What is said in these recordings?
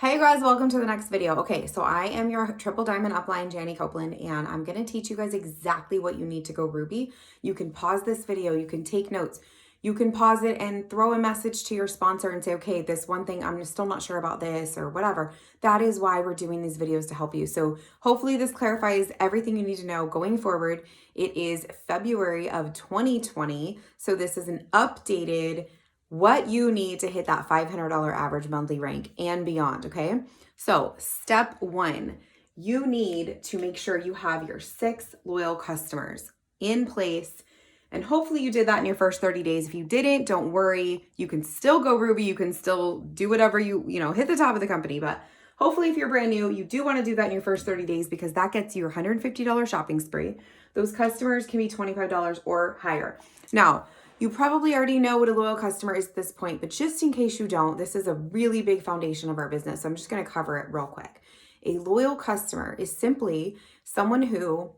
Hey guys, welcome to the next video. Okay, so I am your triple diamond upline, Janny Copeland, and I'm going to teach you guys exactly what you need to go Ruby. You can pause this video, you can take notes, you can pause it and throw a message to your sponsor and say, okay, this one thing, I'm still not sure about this or whatever. That is why we're doing these videos, to help you. So hopefully this clarifies everything you need to know going forward. It is February of 2020, so this is an updated what you need to hit that $500 average monthly rank and beyond, okay? So step one, you need to make sure you have your 6 loyal customers in place. And hopefully you did that in your first 30 days. If you didn't, don't worry. You can still go Ruby. You can still do whatever hit the top of the company. But hopefully if you're brand new, you do want to do that in your first 30 days because that gets you your $150 shopping spree. Those customers can be $25 or higher. Now, you probably already know what a loyal customer is at this point, but just in case you don't, this is a really big foundation of our business. So I'm just going to cover it real quick. A loyal customer is simply someone who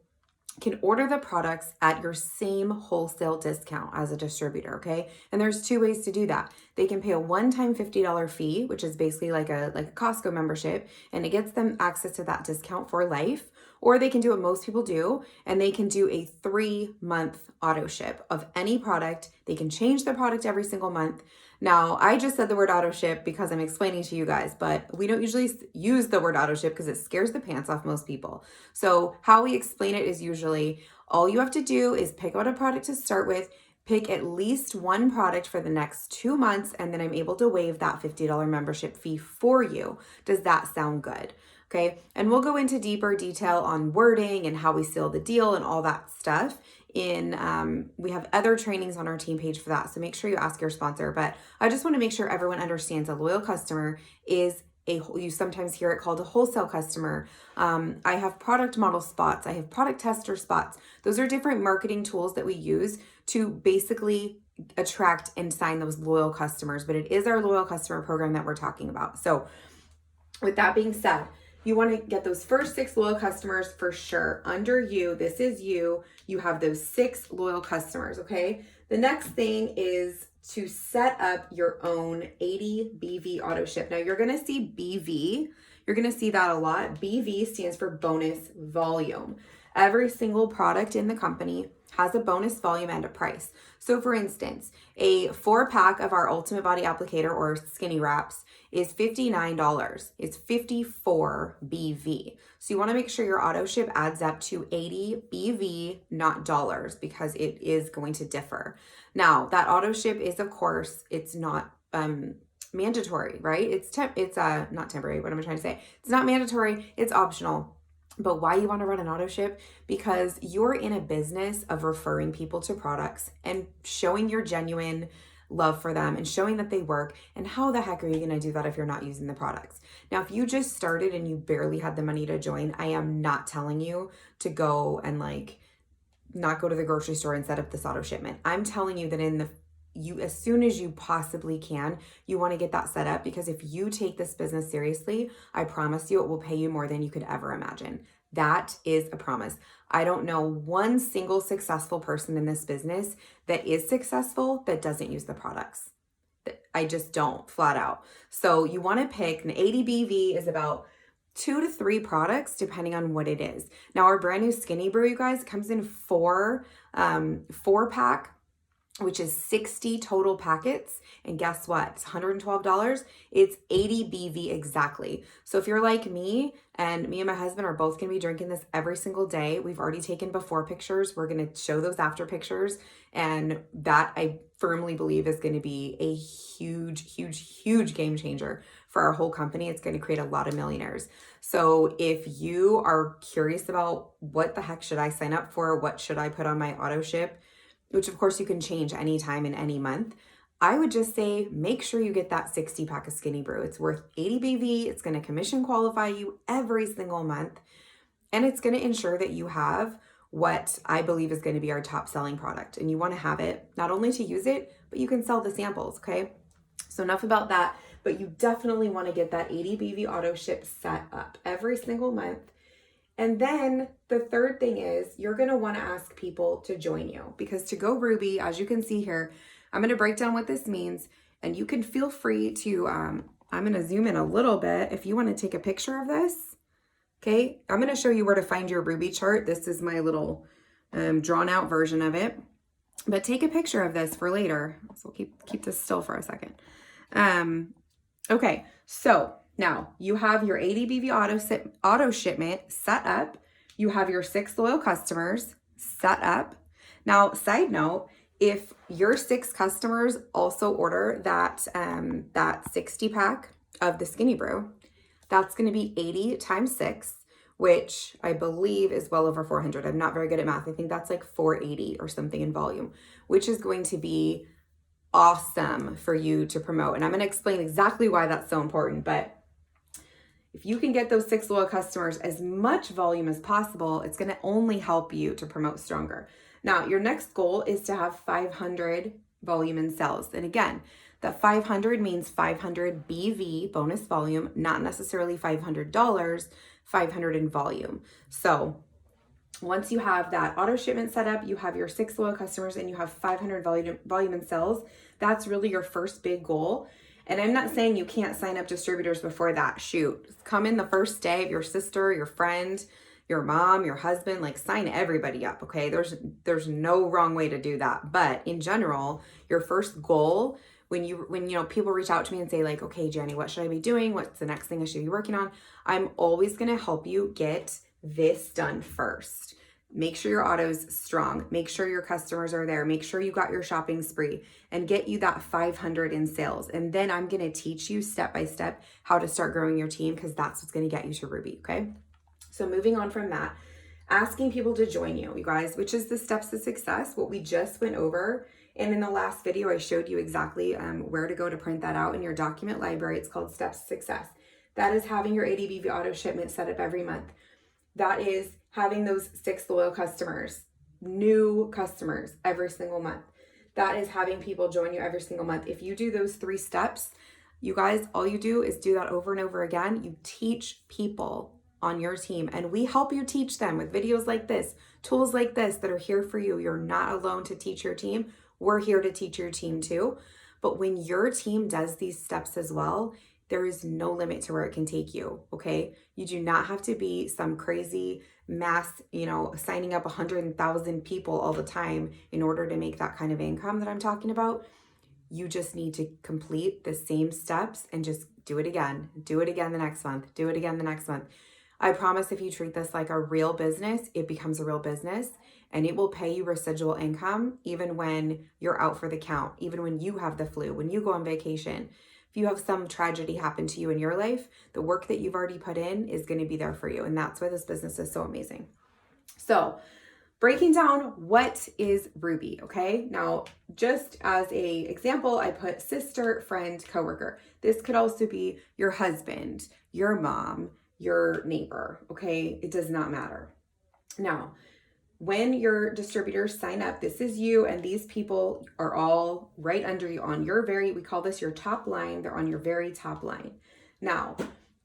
can order the products at your same wholesale discount as a distributor, okay? And there's 2 ways to do that. They can pay a one-time $50 fee, which is basically like a Costco membership, and it gets them access to that discount for life. Or they can do what most people do, and they can do a 3-month auto ship of any product. They can change the product every single month. Now, I just said the word auto ship because I'm explaining to you guys, but we don't usually use the word auto ship because it scares the pants off most people. So how we explain it is usually all you have to do is pick out a product to start with, pick at least one product for the next 2 months, and then I'm able to waive that $50 membership fee for you. Does that sound good? Okay, and we'll go into deeper detail on wording and how we seal the deal and all that stuff we have other trainings on our team page for that. So make sure you ask your sponsor. But I just want to make sure everyone understands a loyal customer is you sometimes hear it called a wholesale customer. I have product model spots. I have product tester spots. Those are different marketing tools that we use to basically attract and sign those loyal customers. But it is our loyal customer program that we're talking about. So with that being said, you want to get those first 6 loyal customers for sure. Under you, this is you. You have those 6 loyal customers, okay? The next thing is to set up your own 80 BV auto ship. Now you're going to see BV. You're going to see that a lot. BV stands for bonus volume. Every single product in the company has a bonus volume and a price. So for instance, a 4-pack of our Ultimate Body Applicator or Skinny Wraps is $59. It's 54 BV. So you want to make sure your auto ship adds up to 80 BV, not dollars, because it is going to differ. Now, that auto ship is, of course, it's not mandatory, right? It's not temporary. What am I trying to say? It's not mandatory. It's optional. But why you want to run an auto ship? Because you're in a business of referring people to products and showing your genuine love for them and showing that they work. And how the heck are you going to do that if you're not using the products? Now, if you just started and you barely had the money to join, I am not telling you to go and not go to the grocery store and set up this auto shipment. I'm telling you that as soon as you possibly can, you want to get that set up, because if you take this business seriously, I promise you it will pay you more than you could ever imagine. That is a promise. I don't know one single successful person in this business that is successful that doesn't use the products. I just don't, flat out. So you want to pick an 80 BV is about 2 to 3 products depending on what it is. Now our brand new Skinny Brew, you guys, comes in 4-pack, which is 60 total packets. And guess what? It's $112. It's 80 BV exactly. So if you're like me and my husband are both going to be drinking this every single day, we've already taken before pictures. We're going to show those after pictures. And that, I firmly believe, is going to be a huge, huge, huge game changer for our whole company. It's going to create a lot of millionaires. So if you are curious about what the heck should I sign up for, what should I put on my auto ship, which of course you can change anytime in any month, I would just say make sure you get that 60-pack of Skinny Brew. It's worth 80 BV. It's going to commission qualify you every single month. And it's going to ensure that you have what I believe is going to be our top selling product. And you want to have it not only to use it, but you can sell the samples, okay? So enough about that, but you definitely want to get that 80 BV auto ship set up every single month. And then the third thing is you're going to want to ask people to join you, because to go Ruby, as you can see here, I'm going to break down what this means, and you can feel free to I'm going to zoom in a little bit. If you want to take a picture of this, okay, I'm going to show you where to find your Ruby chart. This is my little drawn out version of it, but take a picture of this for later. So we'll keep this still for a second. Okay, so now you have your ADBV auto shipment set up. You have your 6 loyal customers set up. Now, side note, if your 6 customers also order that 60 pack of the Skinny Brew, that's going to be 80 times 6, which I believe is well over 400. I'm not very good at math. I think that's like 480 or something in volume, which is going to be awesome for you to promote. And I'm going to explain exactly why that's so important. But if you can get those 6 loyal customers as much volume as possible, it's going to only help you to promote stronger. Now, your next goal is to have 500 volume in sales. And again, that 500 means 500 BV, bonus volume, not necessarily $500, 500 in volume. So once you have that auto shipment set up, you have your 6 loyal customers, and you have 500 volume in sales, that's really your first big goal. And I'm not saying you can't sign up distributors before that. Shoot, come in the first day of your sister, your friend, your mom, your husband, like sign everybody up, okay? There's no wrong way to do that. But in general, your first goal, when you know people reach out to me and say like, okay, Janny, what should I be doing? What's the next thing I should be working on? I'm always going to help you get this done first. Make sure your auto's strong. Make sure your customers are there. Make sure you got your shopping spree and get you that 500 in sales. And then I'm going to teach you step by step how to start growing your team, because that's what's going to get you to Ruby, okay? So moving on from that, asking people to join you guys, which is the steps to success, what we just went over. And in the last video, I showed you exactly where to go to print that out in your document library. It's called Steps to Success. That is having your ADBV auto shipment set up every month. That is having those 6 loyal customers, new customers every single month. That is having people join you every single month. If you do those 3 steps, you guys, all you do is do that over and over again. You teach people on your team, and we help you teach them with videos like this, tools like this that are here for you. You're not alone to teach your team. We're here to teach your team too. But when your team does these steps as well, there is no limit to where it can take you, okay? You do not have to be some crazy mass, signing up 100,000 people all the time in order to make that kind of income that I'm talking about. You just need to complete the same steps and just do it again. Do it again the next month. Do it again the next month. I promise if you treat this like a real business, it becomes a real business, and it will pay you residual income even when you're out for the count, even when you have the flu, when you go on vacation. If you have some tragedy happen to you in your life, the work that you've already put in is going to be there for you. And that's why this business is so amazing. So breaking down what is Ruby, okay? Now, just as a example, I put sister, friend, coworker. This could also be your husband, your mom, your neighbor, okay? It does not matter. Now, when your distributors sign up, this is you, and these people are all right under you on your we call this your top line. They're on your very top line. Now,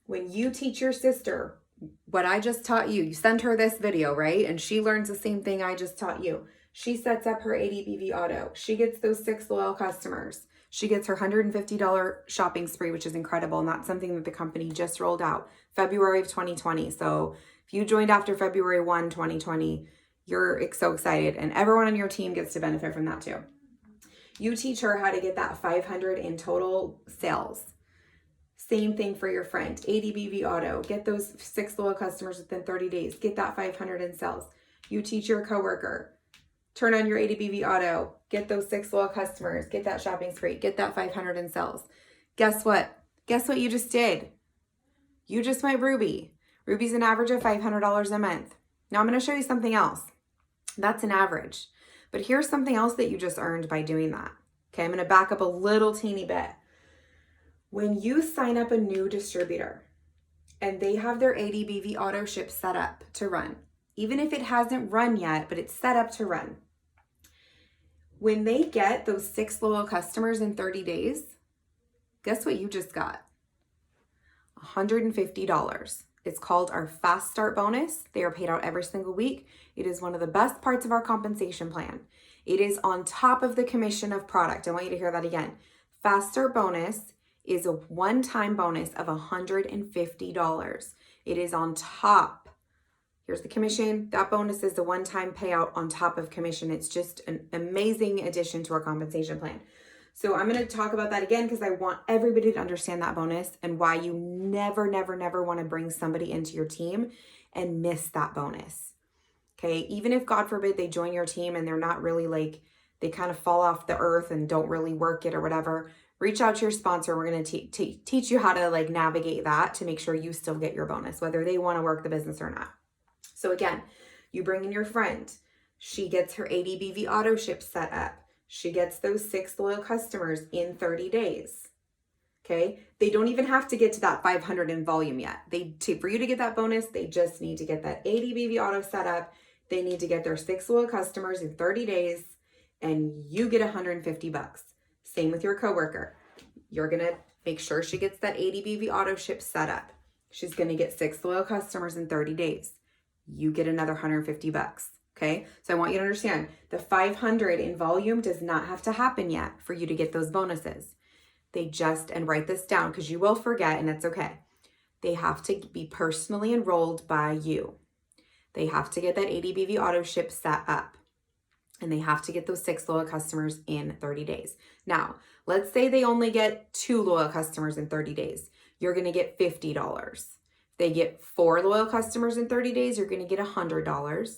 when you teach your sister what I just taught you, you send her this video, right? And she learns the same thing I just taught you. She sets up her ADBV auto. She gets those 6 loyal customers. She gets her $150 shopping spree, which is incredible. And that's something that the company just rolled out February of 2020. So if you joined after February 1, 2020, you're so excited, and everyone on your team gets to benefit from that too. You teach her how to get that 500 in total sales. Same thing for your friend, ADBV auto. Get those 6 loyal customers within 30 days. Get that 500 in sales. You teach your coworker, turn on your ADBV auto. Get those 6 loyal customers. Get that shopping spree. Get that 500 in sales. Guess what? Guess what you just did? You just went Ruby. Ruby's an average of $500 a month. Now I'm going to show you something else. That's an average. But here's something else that you just earned by doing that. Okay, I'm going to back up a little teeny bit. When you sign up a new distributor and they have their ADBV auto ship set up to run, even if it hasn't run yet, but it's set up to run, when they get those 6 loyal customers in 30 days, guess what you just got? $150. It's called our Fast Start bonus. They are paid out every single week. It is one of the best parts of our compensation plan. It is on top of the commission of product. I want you to hear that again. Fast Start bonus is a one-time bonus of $150. It is on top. Here's the commission. That bonus is a one-time payout on top of commission. It's just an amazing addition to our compensation plan. So I'm going to talk about that again because I want everybody to understand that bonus and why you never, never, never want to bring somebody into your team and miss that bonus. Okay, even if God forbid they join your team and they're not really like, they kind of fall off the earth and don't really work it or whatever, reach out to your sponsor. We're going to teach you how to like navigate that to make sure you still get your bonus, whether they want to work the business or not. So again, you bring in your friend. She gets her ADBV auto ship set up. She gets those 6 loyal customers in 30 days. Okay, they don't even have to get to that 500 in volume yet. For you to get that bonus, they just need to get that ADBV auto set up. They need to get their 6 loyal customers in 30 days and you get $150. Same with your coworker. You're going to make sure she gets that ADBV auto ship set up. She's going to get 6 loyal customers in 30 days. You get another $150. Okay. So I want you to understand the 500 in volume does not have to happen yet for you to get those bonuses. And write this down because you will forget and it's okay. They have to be personally enrolled by you. They have to get that ADBV auto ship set up and they have to get those 6 loyal customers in 30 days. Now, let's say they only get 2 loyal customers in 30 days. You're going to get $50. If they get 4 loyal customers in 30 days, you're going to get $100.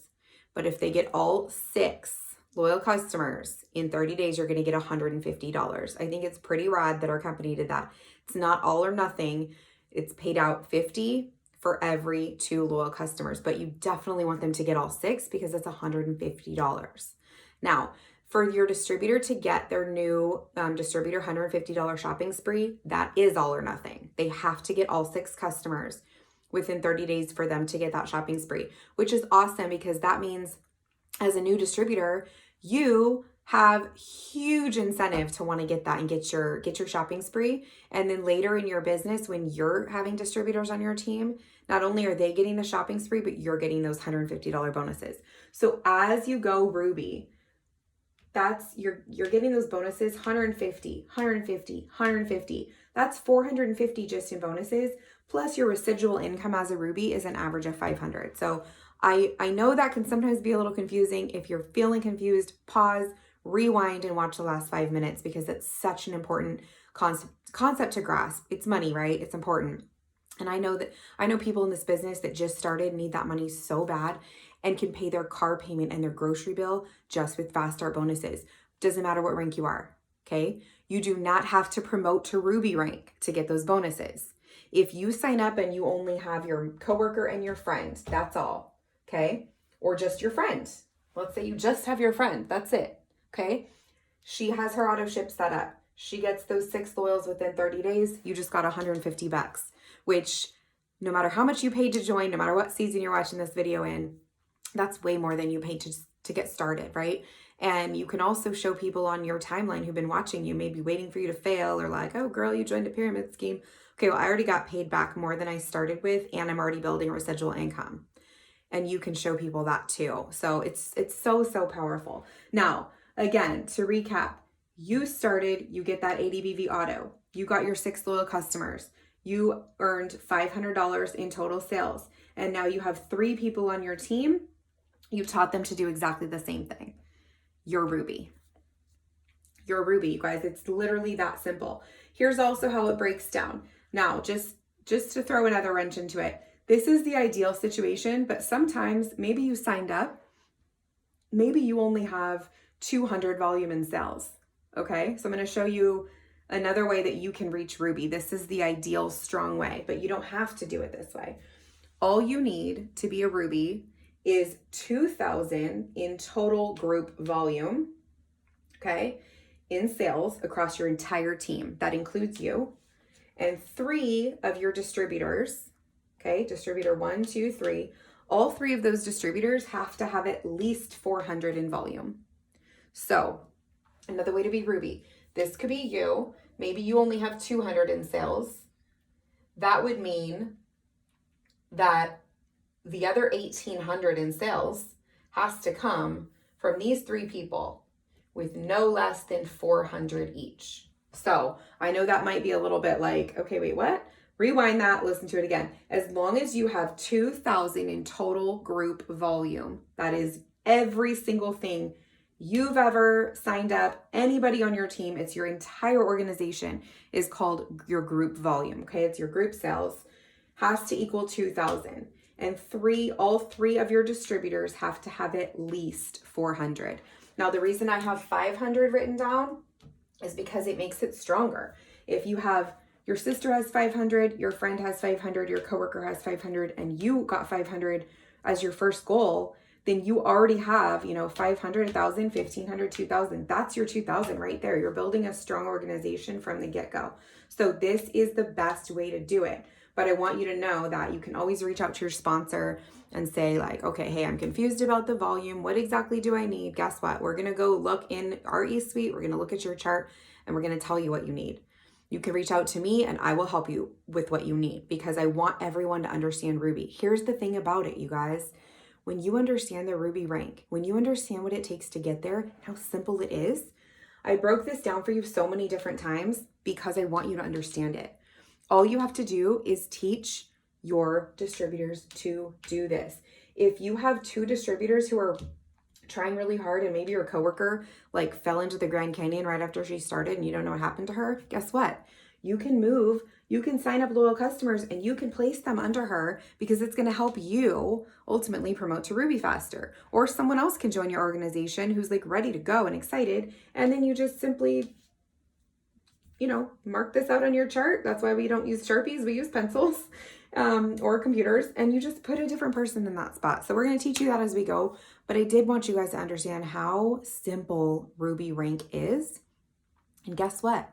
But if they get all 6 loyal customers in 30 days, you're going to get $150. I think it's pretty rad that our company did that. It's not all or nothing. It's paid out $50 for every 2 loyal customers, but you definitely want them to get all 6 because it's $150. Now, for your distributor to get their new distributor $150 shopping spree, that is all or nothing. They have to get all 6 customers within 30 days for them to get that shopping spree, which is awesome because that means as a new distributor, you have huge incentive to want to get that and get your shopping spree. And then later in your business, when you're having distributors on your team, not only are they getting the shopping spree, but you're getting those $150 bonuses. So as you go Ruby, you're getting those bonuses, 150, 150, 150. That's 450 just in bonuses. Plus your residual income as a Ruby is an average of 500. So I know that can sometimes be a little confusing. If you're feeling confused, pause, rewind, and watch the last 5 minutes because it's such an important concept to grasp. It's money, right? It's important. And I know people in this business that just started need that money so bad and can pay their car payment and their grocery bill just with fast start bonuses. Doesn't matter what rank you are, okay? You do not have to promote to Ruby rank to get those bonuses. If you sign up and you only have your coworker and your friend, that's all, okay? Or just your friend. Let's say you just have your friend, that's it, okay? She has her auto ship set up. She gets those 6 loyals within 30 days. You just got $150, which no matter how much you paid to join, no matter what season you're watching this video in, that's way more than you paid to get started, right? And you can also show people on your timeline who've been watching you, maybe waiting for you to fail or like, oh girl, you joined a pyramid scheme. Okay, well, I already got paid back more than I started with and I'm already building a residual income. And you can show people that too. So it's so powerful. Now, again, to recap, you started, you get that ADBV auto. You got your 6 loyal customers. You earned $500 in total sales. And now you have 3 people on your team. You've taught them to do exactly the same thing. You're Ruby. You're Ruby, you guys. It's literally that simple. Here's also how it breaks down. Now, just to throw another wrench into it, this is the ideal situation, but sometimes maybe you signed up, maybe you only have 200 volume in sales. Okay, so I'm going to show you another way that you can reach Ruby. This is the ideal strong way, but you don't have to do it this way. All you need to be a Ruby is 2,000 in total group volume, okay, in sales across your entire team. That includes you and 3 of your distributors, okay, distributor 1, 2, 3. All 3 of those distributors have to have at least 400 in volume. So another way to be Ruby, this could be you. Maybe you only have 200 in sales. That would mean that the other 1,800 in sales has to come from these 3 people with no less than 400 each. So I know that might be a little bit like, okay, wait, what? Rewind that, listen to it again. As long as you have 2,000 in total group volume, that is every single thing you've ever signed up, anybody on your team, it's your entire organization, is called your group volume. Okay, it's your group sales, has to equal 2,000. And all three of your distributors have to have at least 400. Now, the reason I have 500 written down is because it makes it stronger. If you have your sister has 500, your friend has 500, your coworker has 500, and you got 500 as your first goal, then you already have, 500, 1,000, 1,500, 2,000. That's your 2,000 right there. You're building a strong organization from the get-go. So this is the best way to do it. But I want you to know that you can always reach out to your sponsor and say like, okay, hey, I'm confused about the volume. What exactly do I need? Guess what? We're going to go look in our eSuite. We're going to look at your chart and we're going to tell you what you need. You can reach out to me and I will help you with what you need because I want everyone to understand Ruby. Here's the thing about it, you guys. When you understand the Ruby rank, when you understand what it takes to get there, how simple it is, I broke this down for you so many different times because I want you to understand it. All you have to do is teach your distributors to do this. If you have 2 distributors who are trying really hard and maybe your coworker like fell into the Grand Canyon right after she started and you don't know what happened to her, guess what? You can sign up loyal customers and you can place them under her because it's going to help you ultimately promote to Ruby faster. Or someone else can join your organization who's like ready to go and excited. And then you just simply, mark this out on your chart. That's why we don't use Sharpies, we use pencils or computers, and you just put a different person in that spot. So we're going to teach you that as we go. But I did want you guys to understand how simple Ruby rank is. And guess what?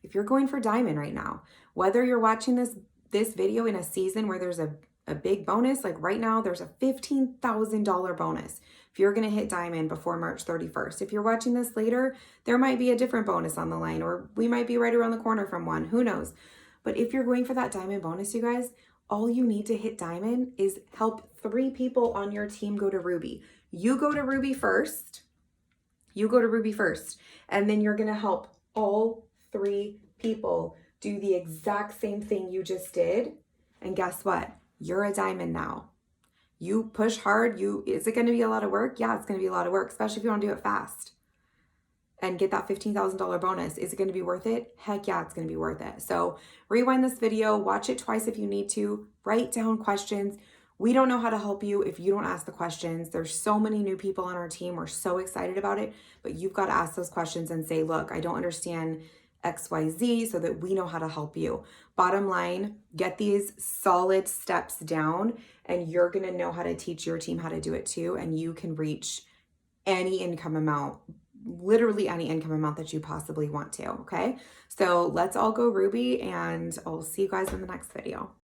If you're going for diamond right now, whether you're watching this video in a season where there's a big bonus, like right now, there's a $15,000 bonus if you're going to hit diamond before March 31st. If you're watching this later, there might be a different bonus on the line, or we might be right around the corner from one. Who knows? But if you're going for that diamond bonus, you guys, all you need to hit diamond is help 3 people on your team go to Ruby. You go to Ruby first. And then you're going to help all 3 people do the exact same thing you just did. And guess what? You're a diamond now. You push hard. Is it going to be a lot of work? Yeah, it's going to be a lot of work, especially if you want to do it fast and get that $15,000 bonus. Is it going to be worth it? Heck yeah, it's going to be worth it. So rewind this video, watch it twice if you need to, write down questions. We don't know how to help you if you don't ask the questions. There's so many new people on our team. We're so excited about it, but you've got to ask those questions and say, look, I don't understand XYZ, so that we know how to help you. Bottom line, get these solid steps down and you're going to know how to teach your team how to do it too. And you can reach any income amount, literally any income amount that you possibly want to. Okay. So let's all go Ruby and I'll see you guys in the next video.